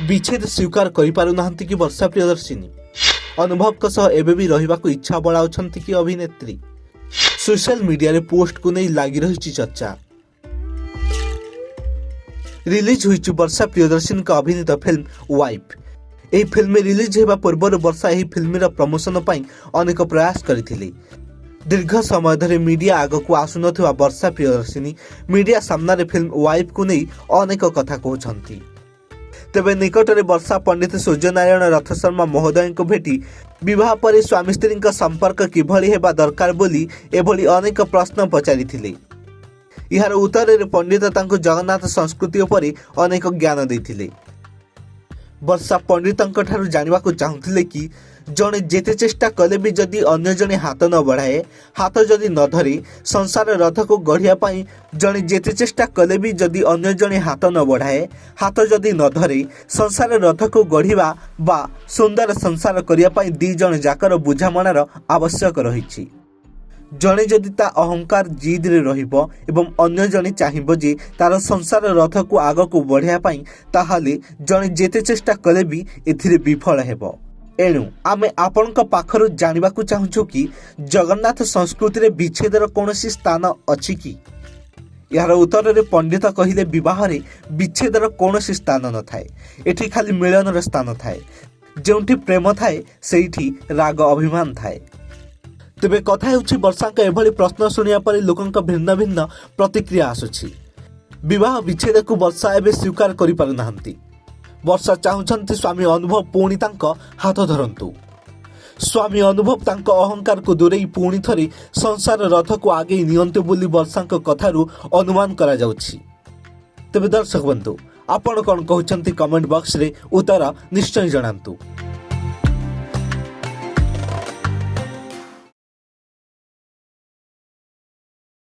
विच्छेद स्वीकार करिपारुनाहांती कि वर्षा प्रियदर्शिनी अनुभव एबे भी रहिबाकु इच्छा बढाउछंती कि अभिनेत्री। सोशल मीडिया रे पोस्ट को नहीं लागी रही चर्चा। रिलीज हुई वर्षा प्रियदर्शिनी का अभिनीत फिल्म वाइफ। यह फिल्म रिलीज होगा पूर्व वर्षा यह फिल्म प्रमोशन पर अनेक प्रयास करथिले। दीर्घ समय धरे मीडिया आग को आसुनथिबा वर्षा प्रियदर्शिनी मीडिया सामने फिल्म वाइफ को नहीं अनेक कथा कहते। तेबे निकटरे वर्षा पंडित सूर्यनारायण रथ शर्मा महोदय को भेटी विवाह पर स्वामी स्त्री संपर्क किभली हेबा दरकार बोली एभली अनेक प्रश्न पचारिथिले। यार उत्तर पंडित तांको जगन्नाथ संस्कृति उपर अनेक ज्ञान देथिले। वर्षा पंडित जानवा चाहूले कि जड़े जेते चेष्टा कले भी जदि अन्य जने हाथ न बढ़ाए, हाथ जदि न धरे संसार रथ को गढ़िया पाई जड़े जेते चेष्टा कले भी जदि अन्य जने हाथ न बढ़ाए, हाथ जदि न धरे संसार रथ को गढ़िबा बा सुंदर संसार करिया पाई दी जण जाकर बुझामणार आवश्यक रही। जड़े जदि ता अहंकार जिद रे रहिबो एवं अन्य जने चाहिबो जे तार संसार रथ को आग को बढ़िया पाई ताहाले जड़े जेते चेष्टा कले भी एथिरे विफल हेबो। एणु आमे आपनक पाखरु जानिबाकु चाहुछु कि जगन्नाथ संस्कृति रे विच्छेदर कोनोसी स्थान अछि कि। यार उत्तर रे पंडित कहिले विवाह रे विच्छेदर कोनोसी स्थान न थाए, एठी खाली मिलनर स्थान थाए। जेउठी प्रेम थाए सेठी राग अभिमान थाए। तेबे कथा हेउछि वर्षांक एभली प्रश्न शुणिया पर लोकंक भिन्न भिन्न प्रतिक्रिया आसुछि। विवाह विच्छेद को वर्षा एबे स्वीकार करि पारु नाहंती। वर्षा चाहुछंती स्वामी अनुभव पुणी तांक हाथ धरंतु। स्वामी अनुभव तांक अहंकार को दूरेई पुणी थरे संसार रथ को आगे नियंतु बोली वर्षांक कथारू अनुमान करा जाउछि। तेबे दर्शक बंधु आपण कोन कहउछंती कमेंट बॉक्स रे उत्तर निश्चय जणांतु।